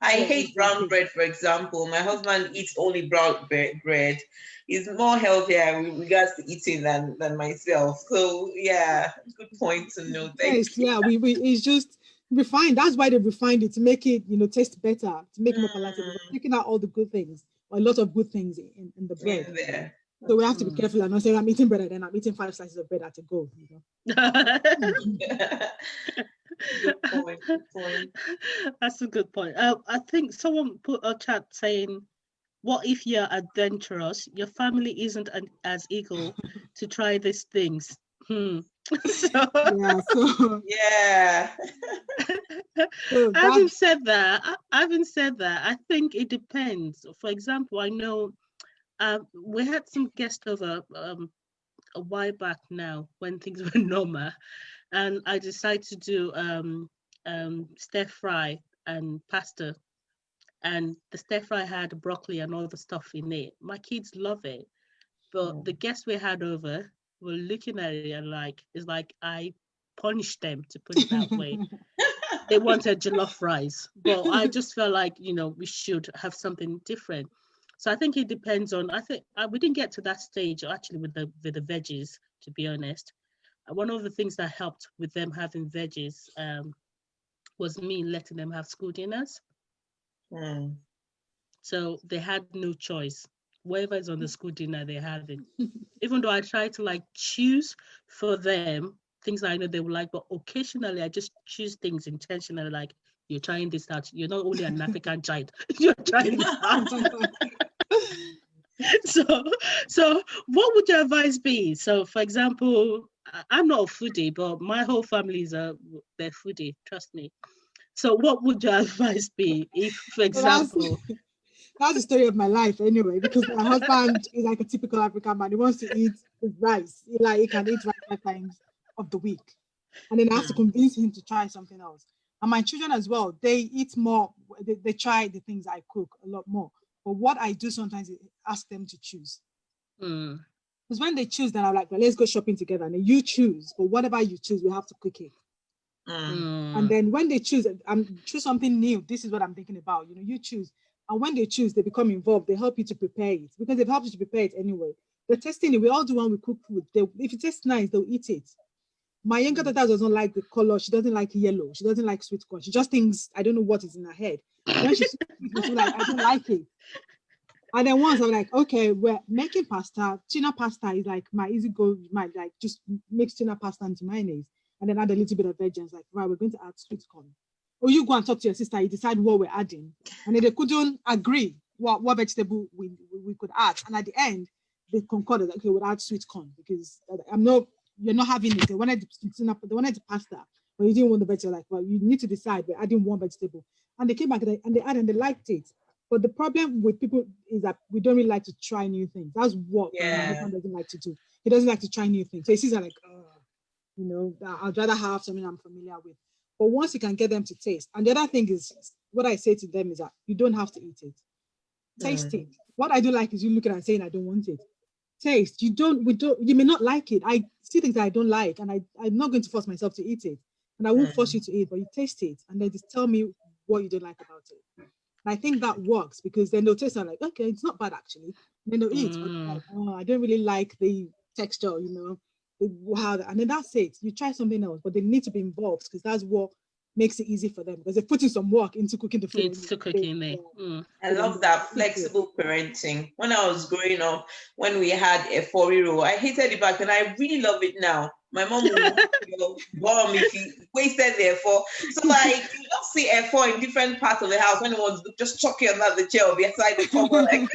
I hate brown bread, for example. My husband eats only brown bread. He's more healthier with regards to eating than myself. So yeah, good point to note. Yes, yeah, we it's just refined. That's why they refined it, to make it, you know, taste better, to make it more palatable. We're taking out all the good things, or a lot of good things in the bread. There. So we have to be careful and not say I'm eating bread and then I'm eating 5 slices of bread at a go. You know? Good point. That's a good point. I think someone put a chat saying, what if you're adventurous? Your family isn't as eager to try these things. So having said that, I think it depends. For example, I know we had some guests over a while back now when things were normal, and I decided to do stir fry and pasta, and the stir fry had broccoli and all the stuff in it. My kids love it, but the guests we had over were looking at it and it's like I punished them, to put it that way. They wanted jollof rice, but I just felt like, you know, we should have something different. So I think it depends on. I think we didn't get to that stage actually with the veggies, to be honest. One of the things that helped with them having veggies was me letting them have school dinners. So they had no choice. Whatever is on the school dinner, they have it. Even though I try to like choose for them things that I know they will like, but occasionally I just choose things intentionally, like, you're trying this out. You're not only an African child, you're trying this out. So what would your advice be? So for example, I'm not a foodie, but my whole family they're foodie, trust me. So what would your advice be if, for example... That's the story of my life anyway, because my husband is like a typical African man. He wants to eat his rice. He can eat rice 5 times of the week. And then I have to convince him to try something else. And my children as well, they eat more. They try the things I cook a lot more. But what I do sometimes is ask them to choose. Because when they choose, then I'm like, well, let's go shopping together. And then you choose. But whatever you choose, we have to cook it. And then when they choose something new, this is what I'm thinking about. You know, you choose. And when they choose, they become involved. They help you to prepare it, because they've helped you to prepare it anyway. They're testing it. We all do when we cook food. If it tastes nice, they'll eat it. My younger daughter doesn't like the color. She doesn't like yellow. She doesn't like sweet corn. She just thinks, I don't know what is in her head. When she's like, I don't like it. And then once I'm like, okay, we're making pasta. Tuna pasta is like my easy go. My like just mix tuna pasta into mayonnaise and then add a little bit of veggies. It's like, right, we're going to add sweet corn. Or you go and talk to your sister, you decide what we're adding. And then they couldn't agree what vegetable we could add. And at the end, they concorded that, okay, we'll add sweet corn, because you're not having it. They wanted the pasta, but you didn't want the vegetable. Like, well, you need to decide, we're adding one vegetable. And they came back and they added and they liked it. But the problem with people is that we don't really like to try new things. That's what my husband doesn't like to do. He doesn't like to try new things. So he sees like, you know, I'd rather have something I'm familiar with. But once you can get them to taste, and the other thing is, what I say to them is that you don't have to eat it. Taste it. What I do like is you looking and saying, I don't want it. Taste. You may not like it. I see things that I don't like, and I'm not going to force myself to eat it. And I won't force you to eat, but you taste it, and then just tell me what you don't like about it. And I think that works, because then they'll taste and like, okay, it's not bad actually. And then they'll eat, but like, oh, I don't really like the texture, you know. And then that's it. You try something else, but they need to be involved, because that's what makes it easy for them because they're putting some work into cooking the food. It's cooking there. I love that flexible parenting. When I was growing up, when we had a 4-year-old, I hated it back and I really love it now. My mom would bomb if you wasted the F4. So like you don't see F4 in different parts of the house when it was just chucking under the chair or beside the cupboard like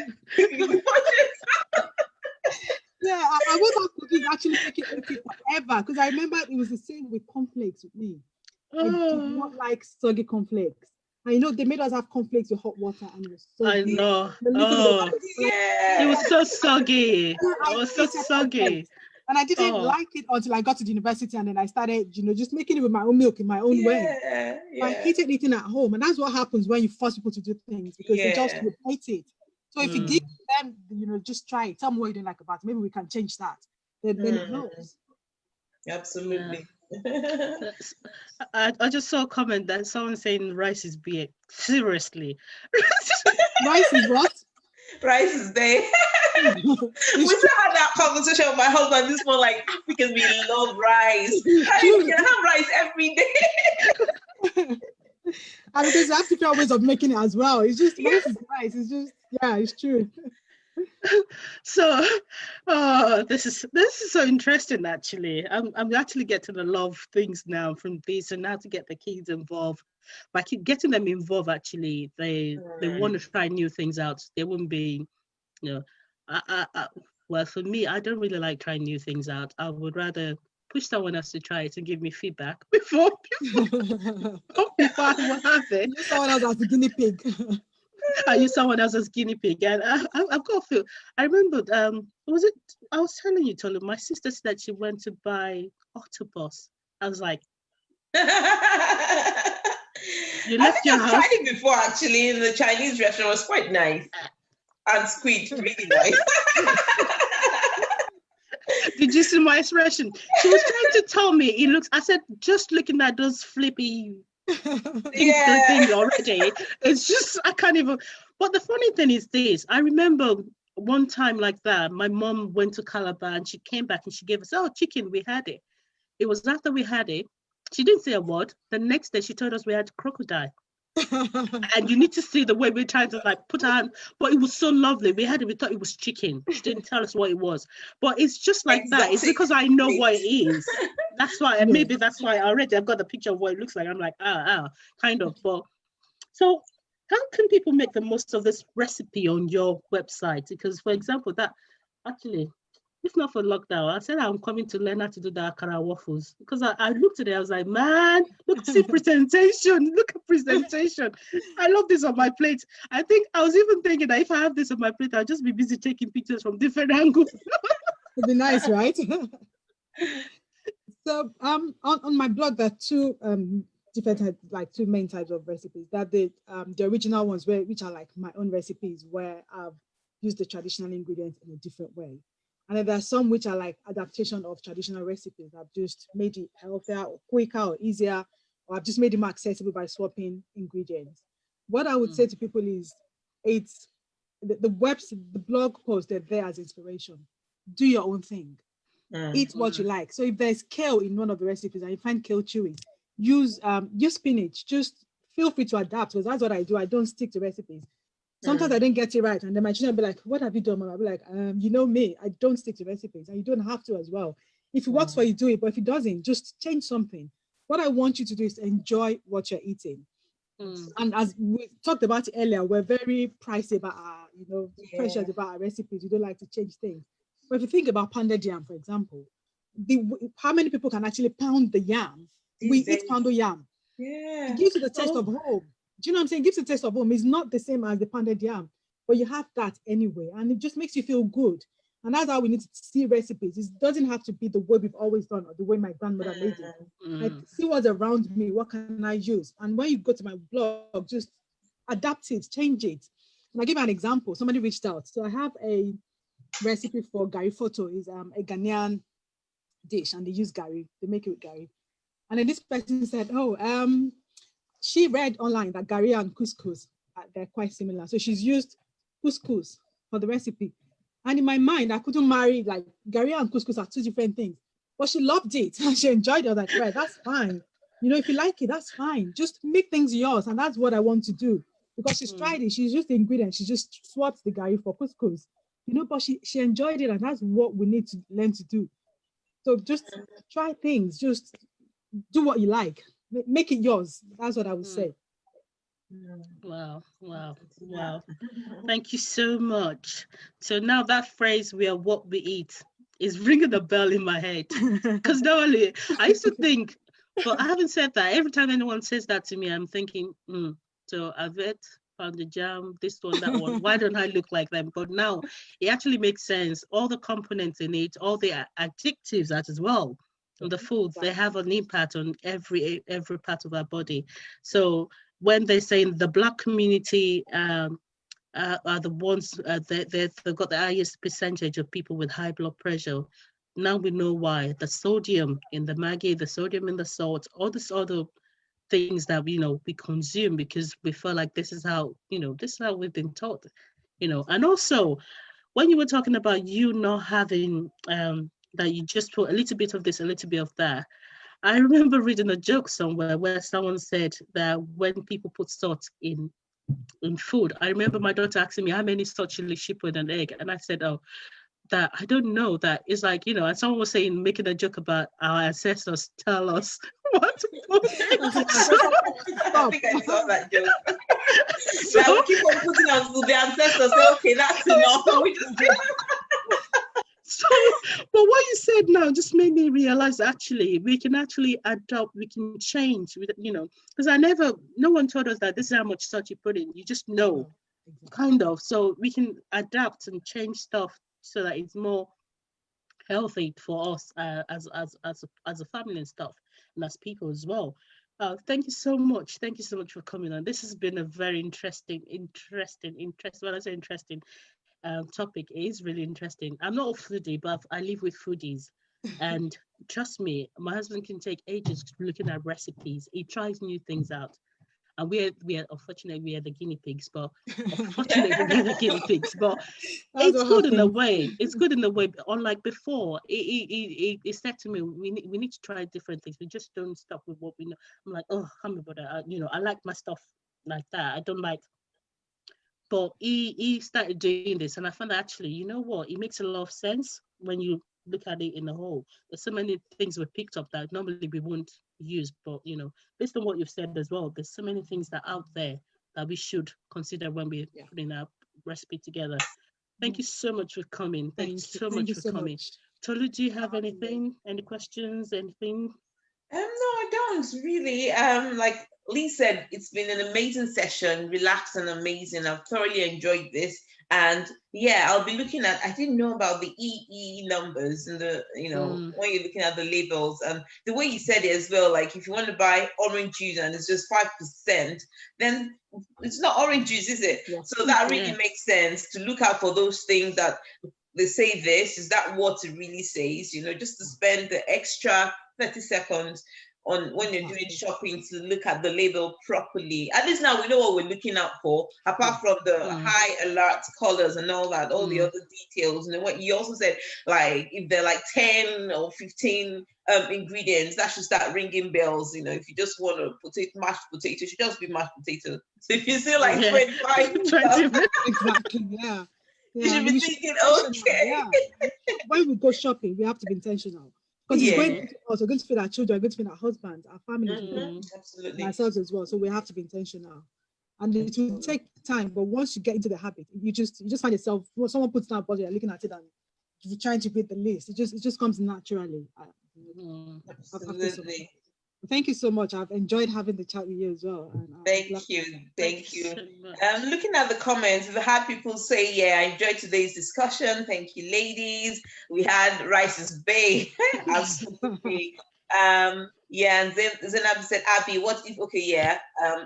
yeah, I was not cooking actually make it okay forever because I remember it was the same with cornflakes with me. I did not like soggy cornflakes. I know they made us have cornflakes with hot water and it was soggy. I know. yeah. It was so soggy. It was so soggy. And I didn't like it until I got to the university and then I started, just making it with my own milk in my own way. I hated eating at home. And that's what happens when you force people to do things because they just hate it. So if you give them, just try it. Tell them what you don't like about it. Maybe we can change that. Then it helps. Absolutely. Yeah. I just saw a comment that someone saying rice is big. Seriously. Rice is what? Rice is there. We still had that conversation with my husband this morning, like Africans, we love rice. We can have rice every day. And because you have to figure ways of making it as well. It's just rice is rice. It's just it's true. So this is so interesting actually. I'm actually getting a lot of things now from this and now to get the kids involved. By getting them involved actually they want to try new things out. They wouldn't be well for me I don't really like trying new things out. I would rather push someone else to try it and give me feedback before I will have it. Use someone else as the guinea pig. I use someone else as guinea pig, and I've got a feel. I remembered. Was it? I was telling you, Tolu. My sister said she went to buy octopus. I was like, you left your house. I've tried it before, actually, in the Chinese restaurant. It was quite nice, and squid, really nice. Did you see my expression? She was trying to tell me it looks. I said, just looking at those flippy. Thing already. It's just I can't even. But the funny thing is this: I remember one time like that. My mom went to Calabar and she came back and she gave us chicken. We had it. It was after we had it. She didn't say a word. The next day she told us we had crocodile. And you need to see the way we're trying to like put our hand, but it was so lovely. We had it, we thought it was chicken. She didn't tell us what it was. But it's just like that. It's because I know what it is. That's why, and maybe that's why already I've got the picture of what it looks like. I'm like, kind of. But so how can people make the most of this recipe on your website? Because for example, that actually, if not for lockdown, I said I'm coming to learn how to do the akara waffles because I looked at it, I was like, man, look at presentation, look at presentation. I love this on my plate. I think I was even thinking that if I have this on my plate, I'll just be busy taking pictures from different angles. It'd be nice, right? So on my blog there are two different types, like two main types of recipes. That the original ones which are like my own recipes where I've used the traditional ingredients in a different way. And then there are some which are like adaptation of traditional recipes. I've just made it healthier or quicker or easier, or I've just made it more accessible by swapping ingredients. What I would say to people is it's the blog post, they're there as inspiration. Do your own thing. Eat what you like. So if there's kale in one of the recipes and you find kale chewy, use spinach. Just feel free to adapt because that's what I do. I don't stick to recipes. Sometimes I didn't get it right. And then my children will be like, what have you done, Mama? I'll be like, you know me, I don't stick to recipes. And you don't have to as well. If it works for you, do it. But if it doesn't, just change something. What I want you to do is enjoy what you're eating. And as we talked about it earlier, we're very pricey about our, precious about our recipes. We don't like to change things. But if you think about pounded yam, for example, how many people can actually pound the yam? We eat pounded yam. Yeah. It gives you the taste of home. Do you know what I'm saying? It gives the taste of home. It's not the same as the pounded yam, but you have that anyway. And it just makes you feel good. And that's how we need to see recipes. It doesn't have to be the way we've always done or the way my grandmother made it. Like, see what's around me. What can I use? And when you go to my blog, just adapt it, change it. And I'll give you an example. Somebody reached out. So I have a recipe for Gari Photo. It's a Ghanaian dish, and they use Gari. They make it with Gari. And then this person said, she read online that Gari and couscous, they're quite similar. So she's used couscous for the recipe. And in my mind, I couldn't marry, like, Gari and couscous are two different things. But she loved it and she enjoyed it. I was like, right, that's fine. if you like it, that's fine. Just make things yours. And that's what I want to do. Because she's tried it. She's just the ingredient. She just swaps the gari for couscous. But she enjoyed it. And that's what we need to learn to do. So just try things. Just do what you like. Make it yours. That's what I would say. Wow. Thank you so much. So now that phrase, we are what we eat, is ringing a bell in my head. Because normally I used to think, but I haven't said that. Every time anyone says that to me, I'm thinking, so I've found the jam, this one, that one. Why don't I look like them? But now it actually makes sense. All the components in it, all the adjectives as well. And the foods, they have an impact on every part of our body. So when they say the Black community are the ones they've got the highest percentage of people with high blood pressure. Now we know why. The sodium in the Maggi, the sodium in the salt, all these other things that we consume because we feel like this is how we've been taught. And also when you were talking about you not having that you just put a little bit of this, a little bit of that. I remember reading a joke somewhere where someone said that when people put salt in food, I remember my daughter asking me how many salt should she put in an egg, and I said, "Oh, that I don't know." That it's like and someone was saying, making a joke about our ancestors tell us what to put in. I think I saw that joke. So we keep on putting on food. The ancestors say, "Okay, that's enough." We just do. So, but what you said now just made me realize actually we can actually adopt, we can change, because no one told us that this is how much salt you put in. You just know, kind of. So we can adapt and change stuff so that it's more healthy for us as a family and stuff, and as people as well. Thank you so much. Thank you so much for coming on. This has been a very interesting. When I say interesting, topic. It is really interesting. I'm not a foodie, but I live with foodies, and trust me, my husband can take ages looking at recipes. He tries new things out, and we are unfortunately we are the guinea pigs. But unfortunately we are the guinea pigs. But it's good in a way. It's good in a way. Unlike before, he said to me, we need to try different things. We just don't stop with what we know. I'm like, oh, come on, brother. I like my stuff like that. I don't like. But he started doing this, and I found that actually, you know what, it makes a lot of sense when you look at it in a whole. There's so many things we picked up that normally we won't use, but based on what you've said as well, there's so many things that are out there that we should consider when we're putting our recipe together. Thank you so much for coming. Thank you so much for coming. Tolu, do you have anything? Any questions? Anything? No, I don't really. Like Lee said, it's been an amazing session, relaxed and amazing. I've thoroughly enjoyed this. And yeah, I'll be looking at, I didn't know about the EE numbers and when you're looking at the labels, and the way you said it as well, like if you want to buy orange juice and it's just 5%, then it's not orange juice, is it? Yeah. So that really makes sense to look out for those things that they say this, is that what it really says? Just to spend the extra 30 seconds on when you're doing shopping to look at the label properly. At least now we know what we're looking out for, apart from the high alert colors and all that, all the other details. And what you also said, like if they're like 10 or 15 ingredients, that should start ringing bells. If you just want to mashed potato, it should just be mashed potato. So if you say like 25, exactly, yeah. You should be thinking, okay. Yeah. When we go shopping, we have to be intentional. Because it's going to us, we're going to feed our children, we're going to feed our husbands, our families, absolutely, ourselves as well. So we have to be intentional. And it will take time, but once you get into the habit, you just find yourself, when someone puts down a budget, you're looking at it and you're trying to beat the list. It just comes naturally. Absolutely. Thank you so much. I've enjoyed having the chat with you as well. Thank you. Looking at the comments, we've had people say, yeah, I enjoyed today's discussion. Thank you, ladies. We had Rice's Bay. Absolutely. And Zainab said, Abi, what if,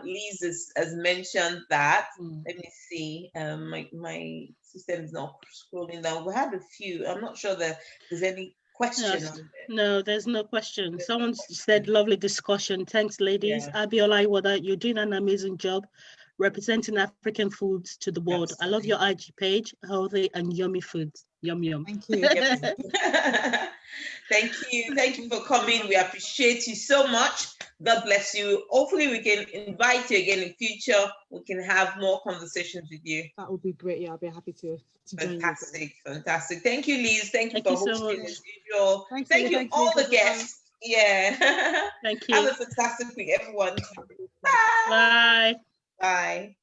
Liz has mentioned that. Let me see. My system is not scrolling down. We had a few. I'm not sure that there's any question. No, there's no question. Someone said lovely discussion. Thanks, ladies. Yeah. Abi Olayiwola, you're doing an amazing job representing African foods to the world. Absolutely. I love your IG page, healthy and yummy foods. Yum yum. Thank you. Thank you for coming. We appreciate you so much. God bless you. Hopefully we can invite you again in future. We can have more conversations with you. That would be great. Yeah, I'll be happy to join you. Fantastic, fantastic. Thank you, Liz. Thank you Thank for you so hosting much. as usual. Thanks, Thank you, thanks, all the everyone. guests. Yeah. Thank Have you. a fantastic week, everyone. Bye. Bye.